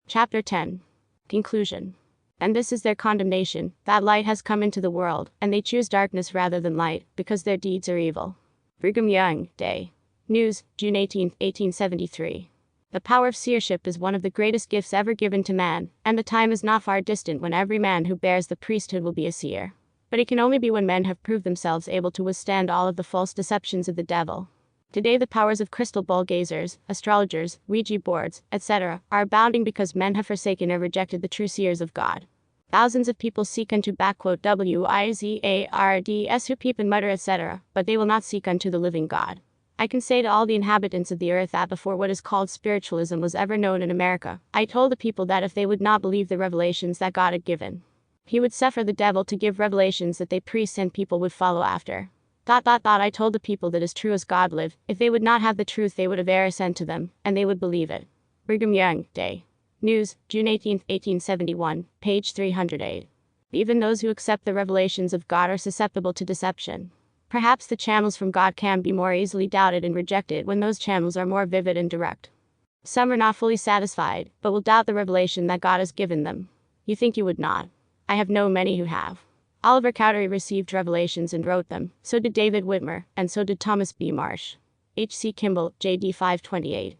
Chapter 10. Conclusion. And this is their condemnation, that light has come into the world, and they choose darkness rather than light, because their deeds are evil. Brigham Young, Day. News, June 18, 1873. The power of seership is one of the greatest gifts ever given to man, and the time is not far distant when every man who bears the priesthood will be a seer. But it can only be when men have proved themselves able to withstand all of the false deceptions of the devil. Today the powers of crystal ball gazers, astrologers, Ouija boards, etc., are abounding because men have forsaken or rejected the true seers of God. Thousands of people seek unto Wizards who peep and mutter, etc., but they will not seek unto the living God. I can say to all the inhabitants of the earth that before what is called spiritualism was ever known in America, I told the people that if they would not believe the revelations that God had given, He would suffer the devil to give revelations that they priests and people would follow after. I told the people that as true as God lived, if they would not have the truth they would have error sent to them, and they would believe it. Brigham Young, Day. News, June 18, 1871, page 308. Even those who accept the revelations of God are susceptible to deception. Perhaps the channels from God can be more easily doubted and rejected when those channels are more vivid and direct. Some are not fully satisfied, but will doubt the revelation that God has given them. You think you would not. I have known many who have. Oliver Cowdery received revelations and wrote them, so did David Whitmer, and so did Thomas B. Marsh. H.C. Kimball, J.D. 528.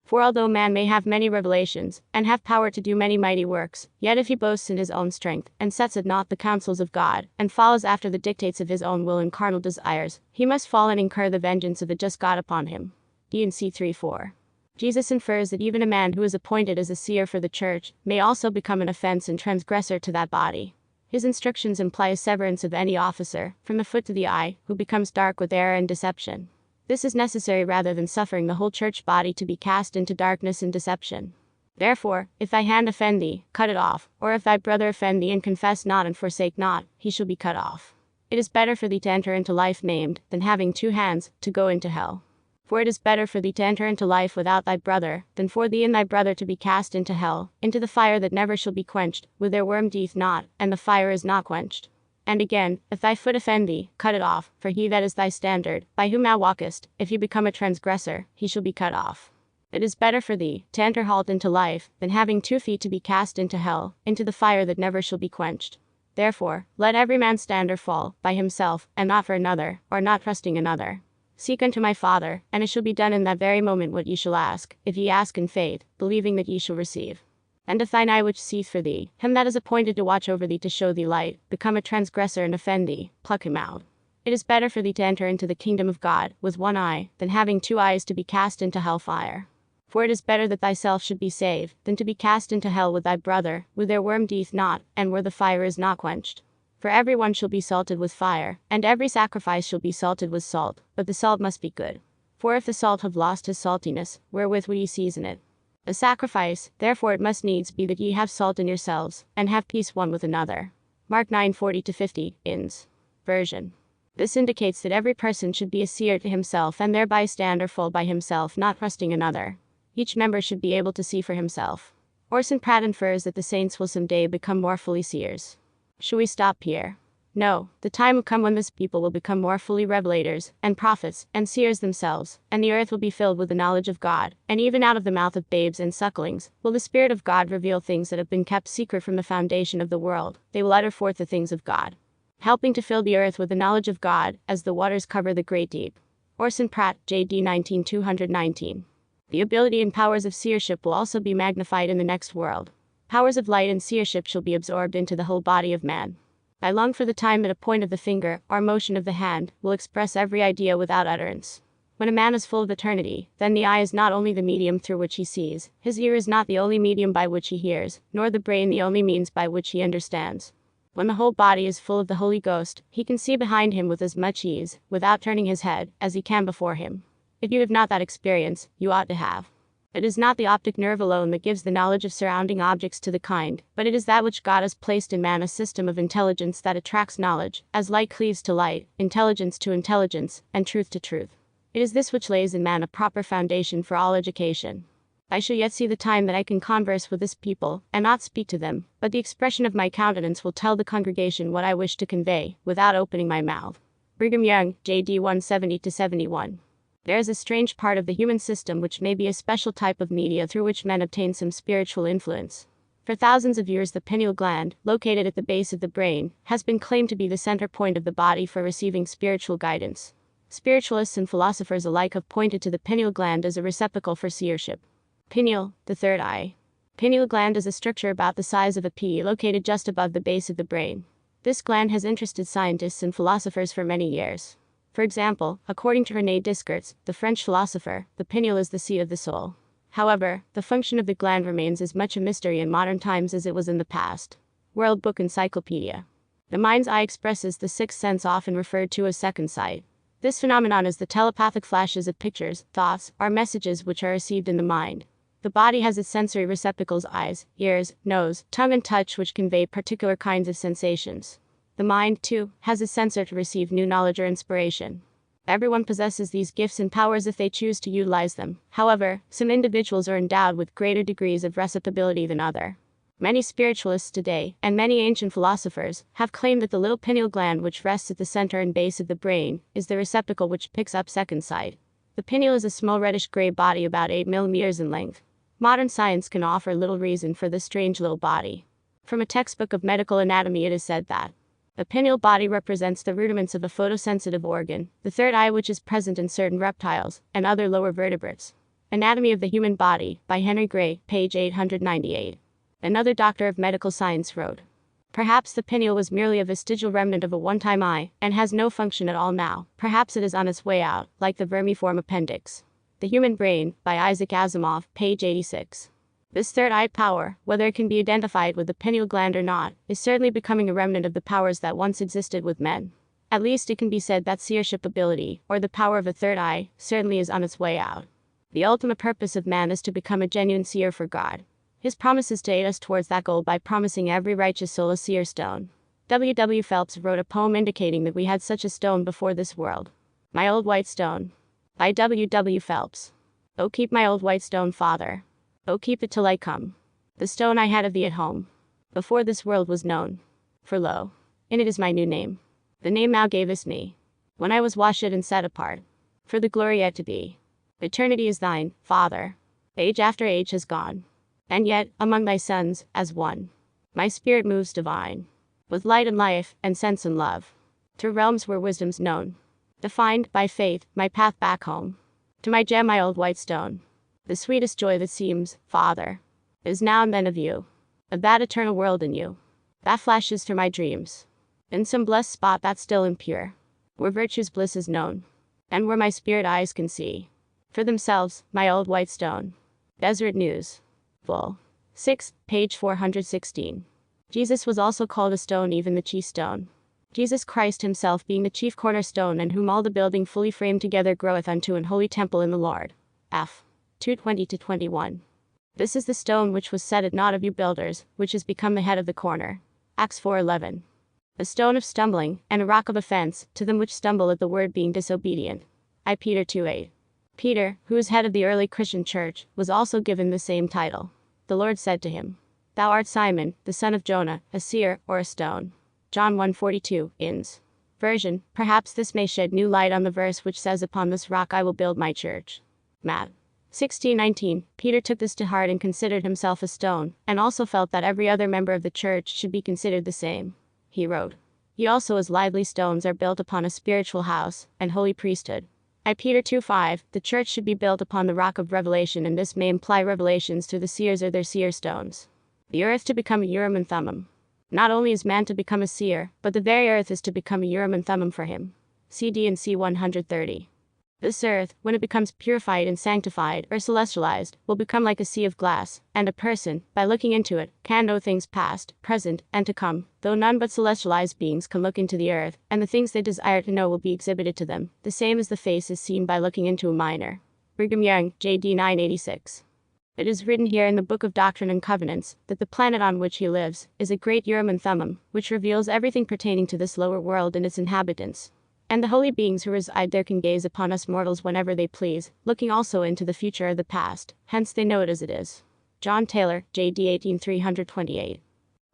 For although man may have many revelations, and have power to do many mighty works, yet if he boasts in his own strength, and sets at naught the counsels of God, and follows after the dictates of his own will and carnal desires, he must fall and incur the vengeance of the just God upon him. D&C 3:4. Jesus infers that even a man who is appointed as a seer for the church, may also become an offense and transgressor to that body. His instructions imply a severance of any officer, from the foot to the eye, who becomes dark with error and deception. This is necessary rather than suffering the whole church body to be cast into darkness and deception. Therefore, if thy hand offend thee, cut it off, or if thy brother offend thee and confess not and forsake not, he shall be cut off. It is better for thee to enter into life maimed, than having 2 hands, to go into hell. For it is better for thee to enter into life without thy brother, than for thee and thy brother to be cast into hell, into the fire that never shall be quenched, where their worm dieth not, and the fire is not quenched. And again, if thy foot offend thee, cut it off, for he that is thy standard, by whom thou walkest, if he become a transgressor, he shall be cut off. It is better for thee to enter halt into life, than having 2 feet to be cast into hell, into the fire that never shall be quenched. Therefore, let every man stand or fall, by himself, and not for another, or not trusting another. Seek unto my Father, and it shall be done in that very moment what ye shall ask, if ye ask in faith, believing that ye shall receive. And if thine eye which seeth for thee, him that is appointed to watch over thee to show thee light, become a transgressor and offend thee, pluck him out. It is better for thee to enter into the kingdom of God, with 1 eye, than having 2 eyes to be cast into hell fire. For it is better that thyself should be saved, than to be cast into hell with thy brother, where their worm dieth not, and where the fire is not quenched. For every one shall be salted with fire, and every sacrifice shall be salted with salt, but the salt must be good. For if the salt have lost his saltiness, wherewith will ye season it? A sacrifice, therefore it must needs be that ye have salt in yourselves, and have peace one with another. Mark 9:40-50, Inns. Version. This indicates that every person should be a seer to himself and thereby stand or fall by himself, not trusting another. Each member should be able to see for himself. Orson Pratt infers that the saints will someday become more fully seers. Shall we stop here? No, the time will come when this people will become more fully revelators, and prophets, and seers themselves, and the earth will be filled with the knowledge of God, and even out of the mouth of babes and sucklings, will the Spirit of God reveal things that have been kept secret from the foundation of the world. They will utter forth the things of God, helping to fill the earth with the knowledge of God, as the waters cover the great deep. Orson Pratt, J.D. 19:219. The ability and powers of seership will also be magnified in the next world. Powers of light and seership shall be absorbed into the whole body of man. I long for the time that a point of the finger, or motion of the hand, will express every idea without utterance. When a man is full of eternity, then the eye is not only the medium through which he sees, his ear is not the only medium by which he hears, nor the brain the only means by which he understands. When the whole body is full of the Holy Ghost, he can see behind him with as much ease, without turning his head, as he can before him. If you have not that experience, you ought to have. It is not the optic nerve alone that gives the knowledge of surrounding objects to the kind, but it is that which God has placed in man, a system of intelligence that attracts knowledge, as light cleaves to light, intelligence to intelligence, and truth to truth. It is this which lays in man a proper foundation for all education. I shall yet see the time that I can converse with this people, and not speak to them, but the expression of my countenance will tell the congregation what I wish to convey, without opening my mouth. Brigham Young, J.D. 170-71. There is a strange part of the human system which may be a special type of media through which men obtain some spiritual influence. For thousands of years, the pineal gland, located at the base of the brain, has been claimed to be the center point of the body for receiving spiritual guidance. Spiritualists and philosophers alike have pointed to the pineal gland as a receptacle for seership. Pineal, the third eye. Pineal gland is a structure about the size of a pea located just above the base of the brain. This gland has interested scientists and philosophers for many years. For example, according to René Descartes, the French philosopher, the pineal is the seat of the soul. However, the function of the gland remains as much a mystery in modern times as it was in the past. World Book Encyclopedia. The mind's eye expresses the sixth sense, often referred to as second sight. This phenomenon is the telepathic flashes of pictures, thoughts, or messages which are received in the mind. The body has its sensory receptacles: eyes, ears, nose, tongue, and touch, which convey particular kinds of sensations. The mind, too, has a sensor to receive new knowledge or inspiration. Everyone possesses these gifts and powers if they choose to utilize them. However, some individuals are endowed with greater degrees of receptibility than others. Many spiritualists today, and many ancient philosophers, have claimed that the little pineal gland, which rests at the center and base of the brain, is the receptacle which picks up second sight. The pineal is a small reddish-gray body about 8 millimeters in length. Modern science can offer little reason for this strange little body. From a textbook of medical anatomy, it is said that the pineal body represents the rudiments of a photosensitive organ, the third eye, which is present in certain reptiles and other lower vertebrates. Anatomy of the Human Body, by Henry Gray, page 898. Another doctor of medical science wrote, "Perhaps the pineal was merely a vestigial remnant of a one-time eye, and has no function at all now. Perhaps it is on its way out, like the vermiform appendix." The Human Brain, by Isaac Asimov, page 86. This third eye power, whether it can be identified with the pineal gland or not, is certainly becoming a remnant of the powers that once existed with men. At least it can be said that seership ability, or the power of a third eye, certainly is on its way out. The ultimate purpose of man is to become a genuine seer for God. His promises to aid us towards that goal by promising every righteous soul a seer stone. W. W. Phelps wrote a poem indicating that we had such a stone before this world. My Old White Stone. By W. W. Phelps. Oh, keep my old white stone, Father. Oh, keep it till I come. The stone I had of thee at home, before this world was known. For lo, in it is my new name. The name thou gavest me, when I was washed and set apart, for the glory yet to be. Eternity is thine, Father. Age after age has gone. And yet, among thy sons, as one, my spirit moves divine, with light and life, and sense and love, through realms where wisdom's known. Defined, by faith, my path back home, to my gem, my old white stone. The sweetest joy that seems, Father, is now and then of you, of that eternal world in you, that flashes through my dreams, in some blessed spot that's still and pure, where virtue's bliss is known, and where my spirit eyes can see, for themselves, my old white stone. Deseret News. Vol. 6, page 416. Jesus was also called a stone, even the chief stone. Jesus Christ himself being the chief cornerstone, and whom all the building fully framed together groweth unto an holy temple in the Lord. F. 2:20-21. This is the stone which was set at naught of you builders, which is become the head of the corner. Acts 4:11. A stone of stumbling, and a rock of offense, to them which stumble at the word, being disobedient. I Peter 2:8. Peter, who is head of the early Christian church, was also given the same title. The Lord said to him, Thou art Simon, the son of Jonah, a seer, or a stone. John 1:42, INS. Version. Perhaps this may shed new light on the verse which says, Upon this rock I will build my church. Matt. 16:19. Peter took this to heart and considered himself a stone, and also felt that every other member of the church should be considered the same. He wrote, Ye also as lively stones are built upon a spiritual house, and holy priesthood. I Peter 2:5. The church should be built upon the rock of revelation, and this may imply revelations through the seers or their seer stones. The earth to become a Urim and Thummim. Not only is man to become a seer, but the very earth is to become a Urim and Thummim for him. CD and C 130. This earth, when it becomes purified and sanctified, or celestialized, will become like a sea of glass, and a person, by looking into it, can know things past, present, and to come, though none but celestialized beings can look into the earth, and the things they desire to know will be exhibited to them, the same as the face is seen by looking into a miner. Brigham Young, J.D. 986. It is written here in the Book of Doctrine and Covenants, that the planet on which he lives, is a great Urim and Thummim, which reveals everything pertaining to this lower world and its inhabitants. And the holy beings who reside there can gaze upon us mortals whenever they please, looking also into the future or the past, hence they know it as it is. John Taylor, J.D. 18328.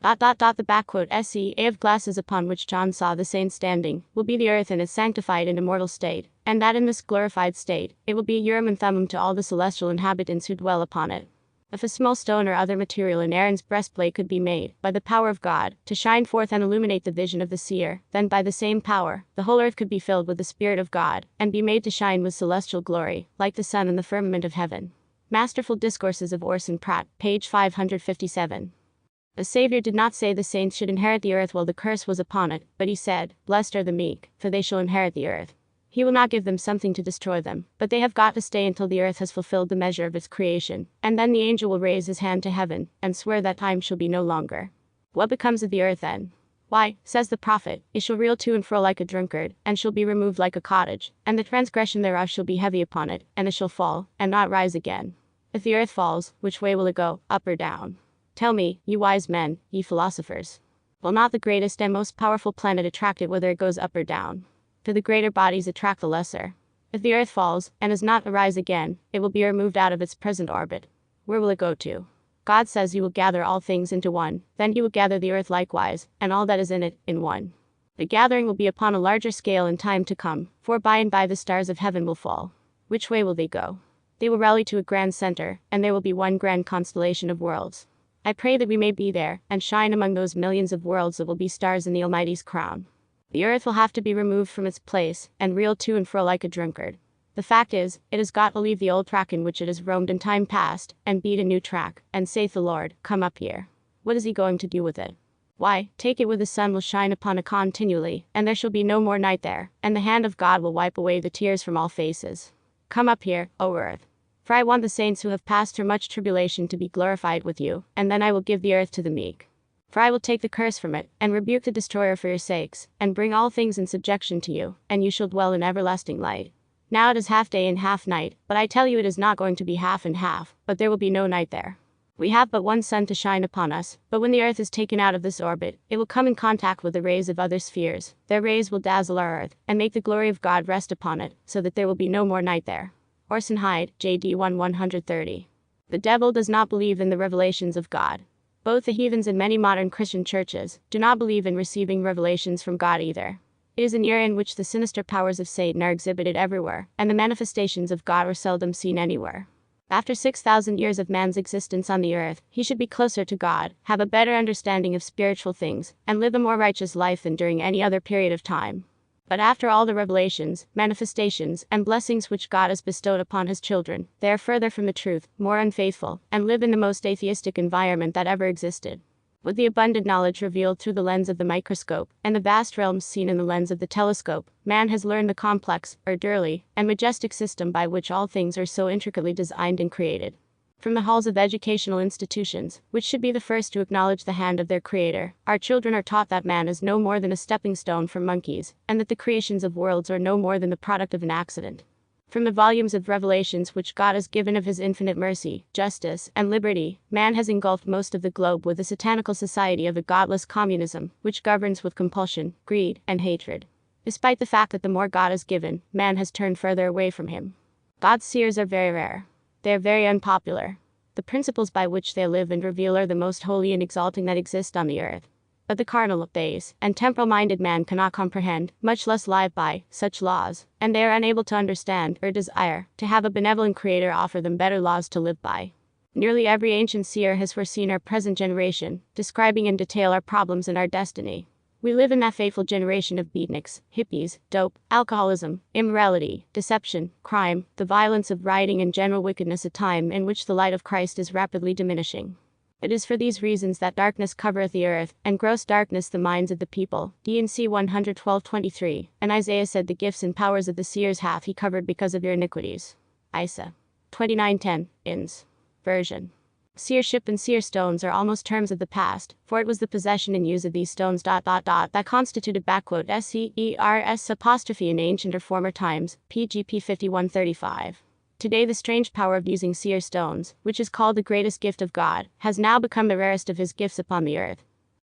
The sea of glasses upon which John saw the saints standing will be the earth in its sanctified and immortal state, and that in this glorified state it will be a Urim and Thummim to all the celestial inhabitants who dwell upon it. If a small stone or other material in Aaron's breastplate could be made, by the power of God, to shine forth and illuminate the vision of the seer, then by the same power, the whole earth could be filled with the Spirit of God, and be made to shine with celestial glory, like the sun in the firmament of heaven. Masterful Discourses of Orson Pratt, page 557. The Savior did not say the saints should inherit the earth while the curse was upon it, but he said, "Blessed are the meek, for they shall inherit the earth." He will not give them something to destroy them, but they have got to stay until the earth has fulfilled the measure of its creation, and then the angel will raise his hand to heaven, and swear that time shall be no longer. What becomes of the earth then? Why, says the prophet, it shall reel to and fro like a drunkard, and shall be removed like a cottage, and the transgression thereof shall be heavy upon it, and it shall fall, and not rise again. If the earth falls, which way will it go, up or down? Tell me, ye wise men, ye philosophers. Will not the greatest and most powerful planet attract it whether it goes up or down? For the greater bodies attract the lesser. If the earth falls, and does not arise again, it will be removed out of its present orbit. Where will it go to? God says he will gather all things into one, then he will gather the earth likewise, and all that is in it, in one. The gathering will be upon a larger scale in time to come, for by and by the stars of heaven will fall. Which way will they go? They will rally to a grand center, and there will be one grand constellation of worlds. I pray that we may be there, and shine among those millions of worlds that will be stars in the Almighty's crown. The earth will have to be removed from its place, and reel to and fro like a drunkard. The fact is, it has got to leave the old track in which it has roamed in time past, and beat a new track, and saith the Lord, "Come up here." What is he going to do with it? Why, take it where the sun will shine upon it continually, and there shall be no more night there, and the hand of God will wipe away the tears from all faces. Come up here, O earth. For I want the saints who have passed through much tribulation to be glorified with you, and then I will give the earth to the meek. For I will take the curse from it, and rebuke the destroyer for your sakes, and bring all things in subjection to you, and you shall dwell in everlasting light. Now it is half day and half night, but I tell you it is not going to be half and half, but there will be no night there. We have but one sun to shine upon us, but when the earth is taken out of this orbit, it will come in contact with the rays of other spheres. Their rays will dazzle our earth, and make the glory of God rest upon it, so that there will be no more night there. Orson Hyde, J.D. 1:130. The devil does not believe in the revelations of God. Both the heathens and many modern Christian churches do not believe in receiving revelations from God either. It is an era in which the sinister powers of Satan are exhibited everywhere, and the manifestations of God are seldom seen anywhere. After 6,000 years of man's existence on the earth, he should be closer to God, have a better understanding of spiritual things, and live a more righteous life than during any other period of time. But after all the revelations, manifestations, and blessings which God has bestowed upon his children, they are further from the truth, more unfaithful, and live in the most atheistic environment that ever existed. With the abundant knowledge revealed through the lens of the microscope, and the vast realms seen in the lens of the telescope, man has learned the complex, orderly, and majestic system by which all things are so intricately designed and created. From the halls of educational institutions, which should be the first to acknowledge the hand of their creator, our children are taught that man is no more than a stepping stone for monkeys, and that the creations of worlds are no more than the product of an accident. From the volumes of revelations which God has given of his infinite mercy, justice, and liberty, man has engulfed most of the globe with the satanical society of a godless communism, which governs with compulsion, greed, and hatred. Despite the fact that the more God has given, man has turned further away from him. God's seers are very rare. They are very unpopular. The principles by which they live and reveal are the most holy and exalting that exist on the earth. But the carnal, base, and temporal-minded man cannot comprehend, much less live by, such laws, and they are unable to understand, or desire, to have a benevolent creator offer them better laws to live by. Nearly every ancient seer has foreseen our present generation, describing in detail our problems and our destiny. We live in that fateful generation of beatniks, hippies, dope, alcoholism, immorality, deception, crime, the violence of rioting and general wickedness, a time in which the light of Christ is rapidly diminishing. It is for these reasons that darkness covereth the earth, and gross darkness the minds of the people. D&C 112:23, and Isaiah said the gifts and powers of the seers hath he covered because of your iniquities. Isa 29:10, INS. Version. Seership and seer stones are almost terms of the past, for it was the possession and use of these stones ... that constituted "seers" in ancient or former times, pgp 5135. Today the strange power of using seer stones, which is called the greatest gift of God, has now become the rarest of his gifts upon the earth.